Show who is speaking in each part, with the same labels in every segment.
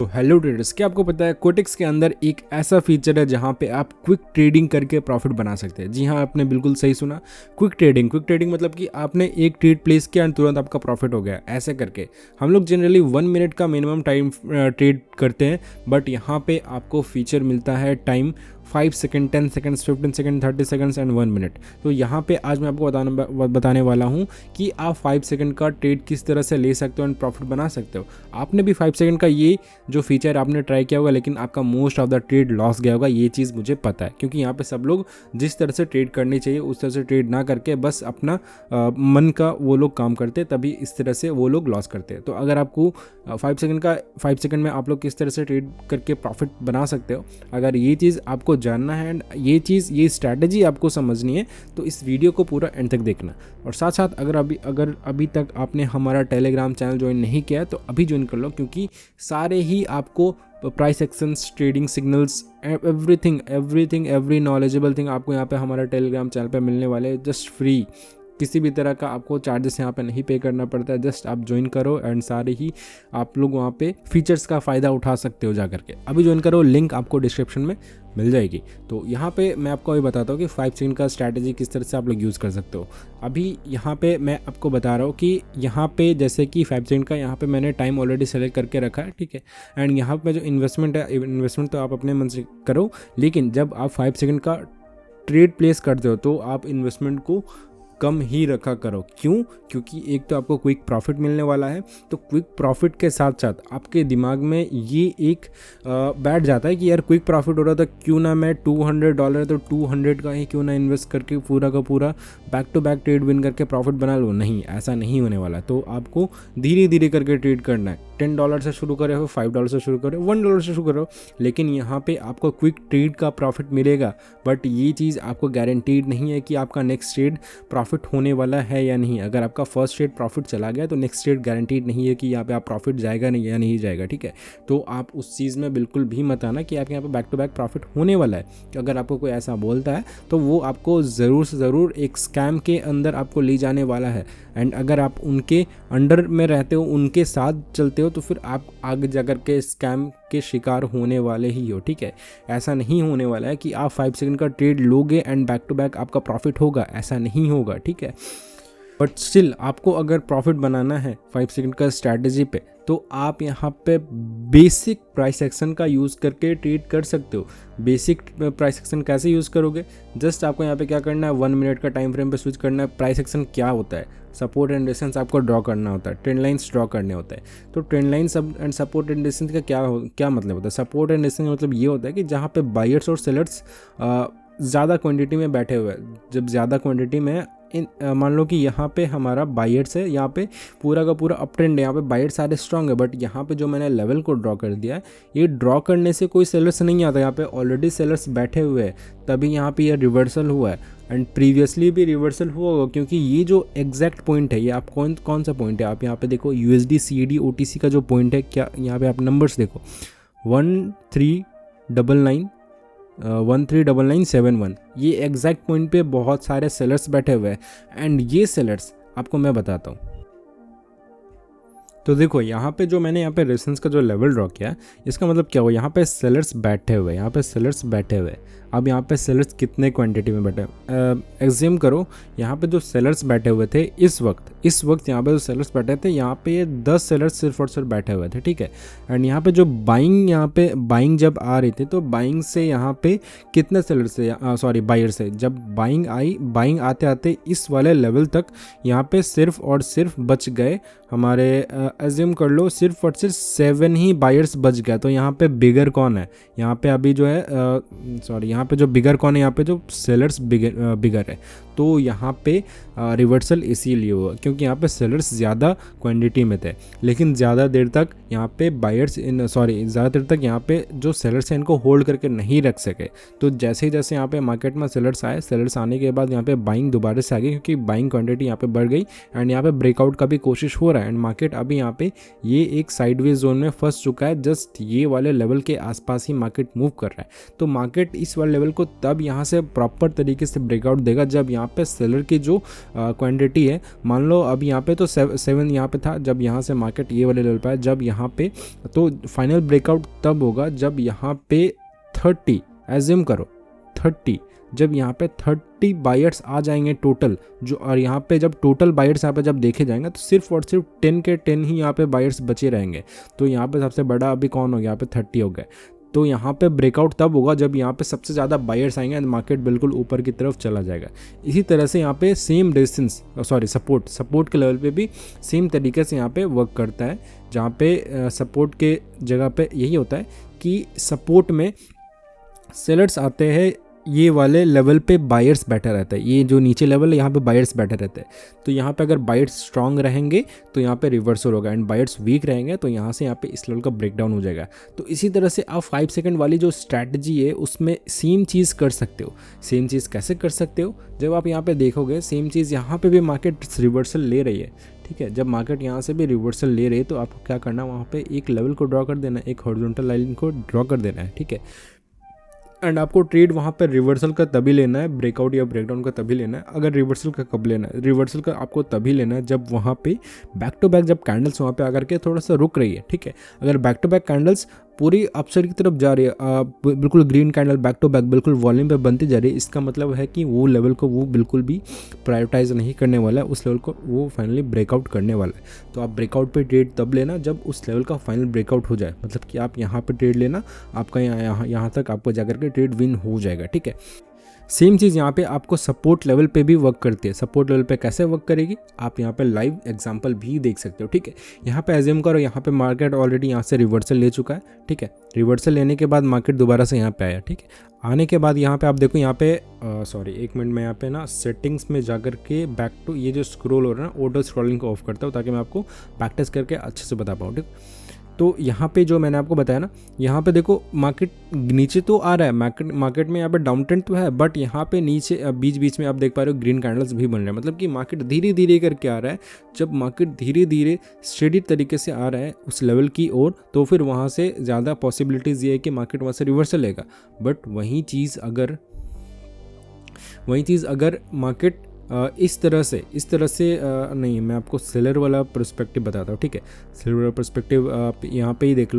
Speaker 1: तो hello traders, क्या आपको पता है कोटेक्स के अंदर एक ऐसा फीचर है जहां पे आप क्विक ट्रेडिंग करके प्रॉफिट बना सकते हैं। जी हाँ, आपने बिल्कुल सही सुना, क्विक ट्रेडिंग मतलब कि आपने एक ट्रेड प्लेस किया और तुरंत आपका प्रॉफिट हो गया। ऐसे करके हम लोग जनरली 1 मिनट का मिनिमम टाइम ट्रेड करते हैं, बट यहाँ पे आपको फीचर मिलता है time 5 second, 10 seconds, 15 second, 30 seconds and 1 minute. तो यहाँ पे आज मैं आपको बताने वाला हूँ कि आप 5 सेकेंड का ट्रेड किस तरह से ले सकते हो एंड प्रॉफिट बना सकते हो। आपने भी 5 सेकेंड का ये जो फीचर आपने ट्राई किया होगा, लेकिन आपका most of the trade loss गया होगा। ये चीज़ मुझे पता है, क्योंकि यहाँ पे सब लोग जिस तरह से ट्रेड करनी चाहिए उस तरह से ट्रेड ना करके बस अपना मन का वो लोग काम करते, तभी इस तरह से वो लोग लॉस करते हैं। तो अगर आपको 5 सेकेंड में आप लोग किस तरह से ट्रेड करके प्रॉफिट बना सकते हो, अगर ये चीज़ आपको जानना है एंड ये स्ट्रैटेजी आपको समझनी है, तो इस वीडियो को पूरा एंड तक देखना। और साथ साथ अगर अभी तक आपने हमारा टेलीग्राम चैनल ज्वाइन नहीं किया है तो अभी ज्वाइन कर लो, क्योंकि सारे ही आपको price actions, trading signals, every knowledgeable thing आपको यहाँ पे हमारा टेलीग्राम चैनल पे मिलने वाले हैं, जस्ट फ्री। किसी भी तरह का आपको चार्जेस यहाँ पे नहीं पे करना पड़ता है, जस्ट आप ज्वाइन करो एंड सारे ही आप लोग वहाँ पे फीचर्स का फ़ायदा उठा सकते हो। जा करके अभी ज्वाइन करो, लिंक आपको डिस्क्रिप्शन में मिल जाएगी। तो यहाँ पे मैं आपको अभी बताता हूँ कि 5 सेकंड का स्ट्रैटेजी किस तरह से आप लोग यूज़ कर सकते हो। अभी यहाँ पे मैं आपको बता रहा हूँ कि यहाँ पे जैसे कि 5 सेकंड का यहाँ पे मैंने टाइम ऑलरेडी सेलेक्ट करके रखा है, ठीक है। एंड यहाँ पे जो इन्वेस्टमेंट है, इन्वेस्टमेंट तो आप अपने मन से करो, लेकिन जब आप 5 सेकंड का ट्रेड प्लेस करते हो तो आप इन्वेस्टमेंट को कम ही रखा करो। क्यों? क्योंकि एक तो आपको क्विक प्रॉफिट मिलने वाला है, तो क्विक प्रॉफिट के साथ साथ आपके दिमाग में ये एक बैठ जाता है कि यार क्विक प्रॉफिट हो रहा था, क्यों ना मैं $200 तो 200 का ही क्यों ना इन्वेस्ट करके पूरा का पूरा back to back trade win करके प्रॉफिट बना लो। नहीं, ऐसा नहीं होने वाला। तो आपको धीरे धीरे करके ट्रेड करना है। $10 से शुरू करे हो, $5 से शुरू करो, $1 से शुरू करो, लेकिन यहाँ पे आपको क्विक ट्रेड का प्रॉफिट मिलेगा। बट ये चीज़ आपको गारंटीड नहीं है कि आपका नेक्स्ट ट्रेड प्रॉफिट होने वाला है या नहीं। अगर आपका फर्स्ट ट्रेड प्रॉफिट चला गया तो नेक्स्ट ट्रेड गारंटीड नहीं है कि यहाँ पे आप प्रॉफिट जाएगा नहीं या नहीं जाएगा, ठीक है। तो आप उस चीज़ में बिल्कुल भी मत आना कि आपके यहाँ पे बैक टू बैक प्रॉफिट होने वाला है। कि अगर आपको कोई ऐसा बोलता है तो वो आपको ज़रूर से ज़रूर एक स्कैम के अंदर आपको ले जाने वाला है। एंड अगर आप उनके अंडर में रहते हो, उनके साथ चलते हो, तो फिर आप आगे जाकर के स्कैम के शिकार होने वाले ही हो, ठीक है। ऐसा नहीं होने वाला है कि आप 5 सेकंड का ट्रेड लोगे एंड बैक टू बैक आपका प्रॉफिट होगा, ऐसा नहीं होगा, ठीक है। बट स्टिल आपको अगर प्रॉफिट बनाना है 5 सेकंड का स्ट्रैटेजी पे, तो आप यहाँ पे बेसिक प्राइस एक्शन का यूज़ करके ट्रेड कर सकते हो। बेसिक प्राइस एक्शन कैसे यूज़ करोगे? जस्ट आपको यहाँ पे क्या करना है, 1 मिनट का टाइम फ्रेम पे स्विच करना है। प्राइस एक्शन क्या होता है? सपोर्ट एंड रेजिस्टेंस आपको ड्रॉ करना होता है, ट्रेंड लाइन्स ड्रॉ करने होते हैं। तो trend lines and support and resistance का क्या मतलब होता है? सपोर्ट एंड रेजिस्टेंस मतलब ये होता है कि जहाँ पे बायर्स और सेलर्स ज़्यादा क्वांटिटी में बैठे हुए हैं। जब ज़्यादा क्वांटिटी में मान लो कि यहाँ पे हमारा बायर्स है, यहाँ पे पूरा का पूरा अप ट्रेंड है, यहाँ पे बायर्स सारे स्ट्रॉन्ग है, बट यहाँ पे जो मैंने लेवल को ड्रॉ कर दिया है, ये ड्रॉ करने से कोई सेलर्स नहीं आता, यहाँ पे ऑलरेडी सेलर्स बैठे हुए हैं, तभी यहाँ पे ये रिवर्सल हुआ है। एंड प्रीवियसली भी रिवर्सल हुआ होगा, क्योंकि ये जो एग्जैक्ट पॉइंट है, ये आप कौन सा पॉइंट है, आप यहाँ पे देखो USD CAD OTC का जो पॉइंट है, क्या यहाँ पे आप नंबर्स देखो 139971, ये एग्जैक्ट पॉइंट पे बहुत सारे सेलर्स बैठे हुए हैं। एंड ये सेलर्स आपको मैं बताता हूँ। तो देखो यहाँ पे जो मैंने यहाँ पे रेजिस्टेंस का जो लेवल ड्रॉ किया है, इसका मतलब क्या हुआ, यहाँ पे सेलर्स बैठे हुए, अब यहाँ पे सेलर्स कितने क्वांटिटी में बैठे, एग्ज्यूम करो यहाँ पे जो सेलर्स बैठे हुए थे इस वक्त यहाँ पे जो सेलर्स बैठे थे, यहाँ पे ये 10 सेलर्स सिर्फ और सिर्फ बैठे हुए थे, ठीक है। एंड यहाँ पे जो बाइंग जब आ रही थी, तो बाइंग से यहाँ पे कितने सेलर्स थे, बायर से जब बाइंग आते आते इस वाले लेवल तक यहाँ पे सिर्फ और सिर्फ बच गए हमारे, एज्यूम कर लो सिर्फ और सिर्फ 7 ही बायर्स बच गया। तो यहाँ पे बिगर कौन है, यहाँ पे अभी जो है यहाँ पे जो बिगर कौन है, यहाँ पे जो सेलर्स बिगर है। तो यहाँ पे रिवर्सल इसीलिए हुआ क्योंकि यहाँ पे सेलर्स ज़्यादा क्वांटिटी में थे, लेकिन ज़्यादा देर तक यहाँ पे यहाँ पे जो सेलर्स हैं इनको होल्ड करके नहीं रख सके। तो जैसे ही यहाँ पे मार्केट में सेलर्स आए, सेलर्स आने के बाद यहाँ पे बाइंग दोबारा से आ गई, क्योंकि बाइंग क्वांटिटी यहाँ पे बढ़ गई एंड यहाँ पे ब्रेकआउट का भी कोशिश हो रहा है। एंड मार्केट अभी यहाँ पे ये एक साइडवेज जोन में फंस चुका है, जस्ट ये वाले लेवल के आसपास ही मार्केट मूव कर रहा है। तो मार्केट इस वाले लेवल को तब यहाँ से प्रॉपर तरीके से ब्रेकआउट देगा जब यहाँ पे सेलर की जो क्वांटिटी है, मान लो अब यहाँ पे तो 7 यहाँ पे था, जब यहाँ से मार्केट ये वाले लेवल पे है, जब यहाँ पे तो फाइनल ब्रेकआउट तब होगा जब यहाँ पे 30 एज्यूम करो 30, जब यहाँ पे 30 बायर्स आ जाएंगे टोटल जो, और यहाँ पे जब टोटल बायर्स यहाँ पे जब देखे जाएंगे तो सिर्फ और सिर्फ 10 के 10 ही यहाँ पे बायर्स बचे रहेंगे। तो यहाँ पे सबसे बड़ा अभी कौन हो गया, यहाँ पे 30 हो गए। तो यहाँ पे ब्रेकआउट तब होगा जब यहाँ पे सबसे ज़्यादा बायर्स आएंगे एंड मार्केट बिल्कुल ऊपर की तरफ चला जाएगा। इसी तरह से यहाँ पे सेम रेजिस्टेंस सपोर्ट के लेवल पे भी सेम तरीके से यहाँ पे वर्क करता है, जहाँ पे सपोर्ट के जगह पे यही होता है कि सपोर्ट में सेलर्स आते हैं, ये वाले लेवल पे बायर्स बैठा रहता है, ये जो नीचे लेवल है यहाँ पे बायर्स बैठे रहते हैं। तो यहाँ पे अगर बायर्स स्ट्रांग रहेंगे तो यहाँ पे रिवर्सल होगा एंड बायर्स वीक रहेंगे तो यहाँ से यहाँ पे इस लेवल का ब्रेकडाउन हो जाएगा। तो इसी तरह से आप 5 सेकंड वाली जो स्ट्रैटेजी है उसमें सेम चीज़ कर सकते हो। सेम चीज़ कैसे कर सकते हो, जब आप यहाँ पे देखोगे सेम चीज़ यहाँ पे भी मार्केट रिवर्सल ले रही है, ठीक है। जब मार्केट यहाँ से भी रिवर्सल ले रही है तो आपको क्या करना है, वहाँ पे एक लेवल को ड्रॉ कर देना है, एक हॉरिजॉन्टल लाइन को ड्रॉ कर देना है, ठीक है। एंड आपको ट्रेड वहाँ पर रिवर्सल का तभी लेना है, ब्रेकआउट या ब्रेकडाउन का तभी लेना है। अगर रिवर्सल का कब लेना है, रिवर्सल का आपको तभी लेना है जब वहाँ पे बैक टू बैक, जब कैंडल्स वहाँ पे आकर के थोड़ा सा रुक रही है, ठीक है। अगर बैक टू बैक कैंडल्स पूरी अपसाइड की तरफ जा रही है, बिल्कुल green candle back to back बिल्कुल वॉल्यूम पे बनती जा रही है, इसका मतलब है कि वो लेवल को वो बिल्कुल भी प्रायोरिटाइज नहीं करने वाला है, उस लेवल को वो फाइनली ब्रेकआउट करने वाला है। तो आप ब्रेकआउट पे ट्रेड तब लेना जब उस लेवल का फाइनल ब्रेकआउट हो जाए, मतलब कि आप यहाँ पे ट्रेड लेना, आपका यहाँ तक आपको जाकर के ट्रेड विन हो जाएगा, ठीक है। सेम चीज़ यहाँ पे आपको सपोर्ट लेवल पे भी वर्क करती है। सपोर्ट लेवल पे कैसे वर्क करेगी, आप यहाँ पे लाइव एग्जांपल भी देख सकते हो, ठीक है। यहाँ पे एज्यूम करो यहाँ पे मार्केट ऑलरेडी यहाँ से रिवर्सल ले चुका है, ठीक है। रिवर्सल लेने के बाद मार्केट दोबारा से यहाँ पे आया, ठीक है। आने के बाद यहाँ पे आप देखो, यहाँ पे एक मिनट में यहाँ पे ना सेटिंग्स में जाकर के बैक टू ये जो स्क्रॉल हो रहा है ना, ऑटो स्क्रॉलिंग को ऑफ करता हूँ ताकि मैं आपको बैक टेस्ट करके अच्छे से बता पाऊँ, ठीक। तो यहाँ पे जो मैंने आपको बताया ना, यहाँ पे देखो मार्केट नीचे तो आ रहा है, मार्केट में यहाँ पे डाउन ट्रेंड तो है, बट यहाँ पे नीचे बीच बीच में आप देख पा रहे हो ग्रीन कैंडल्स भी बन रहे हैं, मतलब कि मार्केट धीरे धीरे करके आ रहा है। जब मार्केट धीरे धीरे स्टेडी तरीके से आ रहा है उस लेवल की ओर, तो फिर वहाँ से ज़्यादा पॉसिबिलिटीज़ ये है कि मार्केट वहाँ से रिवर्सल लेगा। बट वही चीज़ अगर मार्केट इस तरह से नहीं, मैं आपको सेलर वाला पर्सपेक्टिव बताता हूँ, ठीक है। सेलर वाला पर्सपेक्टिव आप यहाँ पे ही देख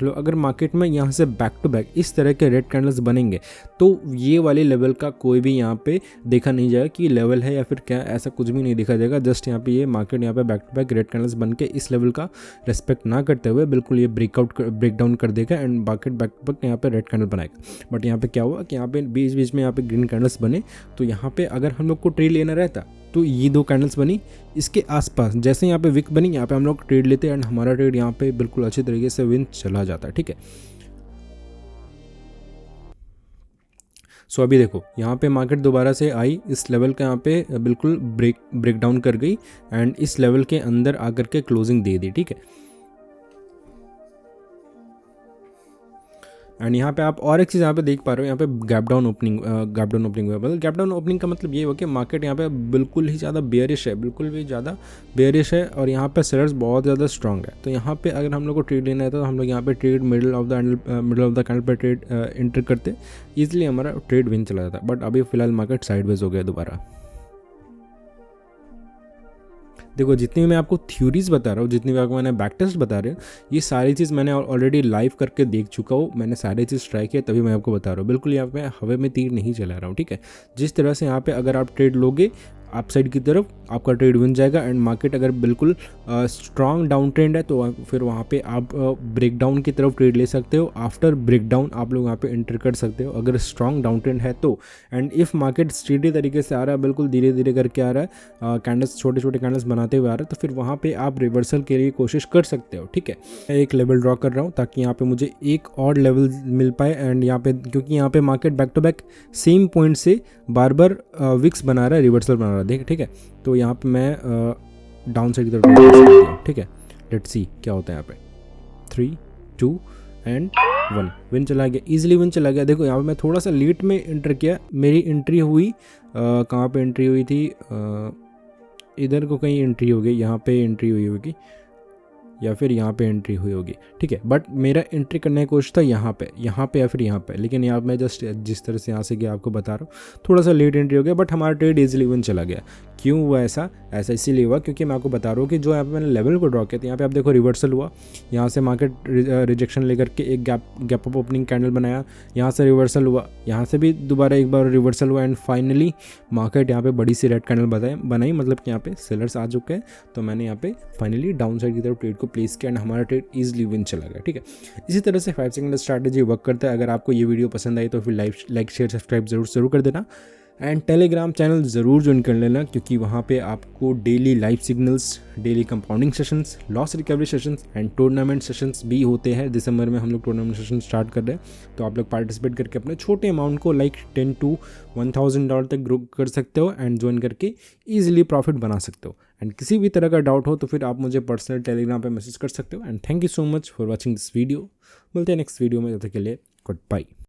Speaker 1: लो, अगर मार्केट में यहाँ से बैक टू बैक इस तरह के रेड कैंडल्स बनेंगे तो ये वाले लेवल का कोई भी यहाँ पे देखा नहीं जाएगा कि लेवल है या फिर क्या, ऐसा कुछ भी नहीं देखा जाएगा। जस्ट यहाँ पे ये मार्केट यहाँ पे back to back red candles बन के इस लेवल का रेस्पेक्ट ना करते हुए बिल्कुल ये ब्रेकडाउन कर देगा and market back to back यहाँ पे रेड कैंडल बनाएगा। बट यहाँ पे क्या हुआ कि यहाँ पे बीच बीच में यहाँ पे ग्रीन कैंडल्स बने, तो यहाँ पे अगर हम लोग को ट्रेड लेना रहता तो ये 2 कैंडल्स बनी इसके आसपास, जैसे यहाँ पे विक बनी, यहाँ पे हम लोग ट्रेड लेते हैं एंड हमारा ट्रेड यहाँ पे बिल्कुल अच्छी तरीके से विन चला जाता है, ठीक है। सो अभी देखो यहाँ पे मार्केट दोबारा से आई, इस लेवल का यहाँ पे बिल्कुल ब्रेक डाउन कर गई एंड इस लेवल के अंदर आकर के क्लोजिंग दे दी, ठीक है। एंड यहाँ पे आप और एक चीज़ यहाँ पे देख पा रहे हो, यहाँ पे गैप डाउन ओपनिंग हुआ। मतलब गैप डाउन ओपनिंग का मतलब ये हुआ कि मार्केट यहाँ पे बिल्कुल ही ज़्यादा बेयरिश है, और यहाँ पे सेलर्स बहुत ज़्यादा स्ट्रांग है। तो यहाँ पे अगर हम लोग को ट्रेड लेना है तो हम लोग यहाँ पे trade middle of the candle पे ट्रेड एंटर करते, ईजिली हमारा ट्रेड विन चला जाता। बट अभी फिलहाल मार्केट साइडवेज हो गया दोबारा। देखो जितनी मैं आपको थ्योरीज बता रहा हूँ, जितनी भी आपको मैंने बैक टेस्ट बता रहा हूँ, ये सारी चीज़ मैंने ऑलरेडी लाइव करके देख चुका हूँ। मैंने सारी चीज़ ट्राई किया, तभी मैं आपको बता रहा हूँ। बिल्कुल यहाँ पे हवा में तीर नहीं चला रहा हूँ, ठीक है। जिस तरह से यहाँ पे अगर आप ट्रेड लोगे अप साइड की तरफ, आपका ट्रेड बन जाएगा एंड मार्केट अगर बिल्कुल स्ट्रॉन्ग डाउन ट्रेंड है तो फिर वहाँ पे आप ब्रेकडाउन की तरफ ट्रेड ले सकते हो। आफ्टर ब्रेकडाउन आप लोग यहाँ पे एंटर कर सकते हो अगर स्ट्रॉन्ग डाउन ट्रेंड है तो। एंड इफ़ मार्केट स्टेडी तरीके से आ रहा है, बिल्कुल धीरे धीरे करके आ रहा है, कैंडल्स छोटे छोटे कैंडल्स बनाते हुए आ रहा है, तो फिर वहाँ पे आप रिवर्सल के लिए कोशिश कर सकते हो, ठीक है। मैं एक लेवल ड्रॉ कर रहा हूँ ताकि यहाँ पे मुझे एक और लेवल मिल पाए एंड यहाँ पे, क्योंकि यहाँ पे market back to back same point से बार बार विक्स बना रहा है, रिवर्सल बना रहा है, देख, ठीक है। तो यहाँ पे मैं डाउन साइड की तरफ, ठीक है। लेट्स सी क्या होता है यहाँ पे। 3, 2 एंड 1 विन चला गया, इजीली विन चला गया। देखो यहाँ पे मैं थोड़ा सा लेट में एंटर किया, मेरी एंट्री हुई कहाँ पे एंट्री हुई थी, इधर को कहीं एंट्री हो गई, यहाँ पे एंट्री हुई होगी, या फिर यहाँ पे एंट्री हुई होगी, ठीक है। बट मेरा एंट्री करने की कोशिश था यहाँ पे या फिर यहाँ पे, लेकिन यहाँ मैं जस्ट जिस तरह से यहाँ से गया आपको बता रहा हूँ, थोड़ा सा लेट एंट्री हो गया, बट हमारा ट्रेड ईजिली वन चला गया। क्यों हुआ ऐसा इसीलिए हुआ क्योंकि मैं आपको बता रहा हूँ कि जो यहाँ पे मैंने लेवल को ड्रॉ किया था, यहाँ पे आप देखो रिवर्सल हुआ, यहाँ से मार्केट रिजेक्शन लेकर के एक गैप अप ओपनिंग कैंडल बनाया, यहाँ से रिवर्सल हुआ, यहाँ से भी दोबारा एक बार रिवर्सल हुआ, एंड फाइनली मार्केट यहाँ पे बड़ी सी रेड कैंडल बनाई, मतलब कि यहाँ पे सेलर्स आ चुके हैं। तो मैंने यहाँ पे फाइनली डाउन साइड की तरफ ट्रेड को प्लेस किया एंड हमारा ट्रेड ईजिली विन चला गया, ठीक है। इसी तरह से 5 सेकंड स्ट्रैटेजी वर्क करता है। अगर आपको ये वीडियो पसंद आई तो फिर लाइक शेयर सब्सक्राइब जरूर कर देना, एंड टेलीग्राम चैनल ज़रूर ज्वाइन कर लेना, क्योंकि वहाँ पे आपको daily live signals, daily compounding sessions, loss recovery sessions and tournament sessions भी होते हैं। दिसंबर में हम लोग टूर्नामेंट सेशन स्टार्ट कर रहे हैं, तो आप लोग पार्टिसिपेट करके अपने छोटे अमाउंट को लाइक $10 to $1,000 तक ग्रो कर सकते हो एंड ज्वाइन करके ईजिली प्रॉफिट बना सकते हो। एंड किसी भी तरह का डाउट हो तो फिर आप मुझे पर्सनल टेलीग्राम पर मैसेज कर सकते हो। And thank you so much for watching this video. मिलते हैं नेक्स्ट वीडियो में, तब तक के लिए गुड बाय।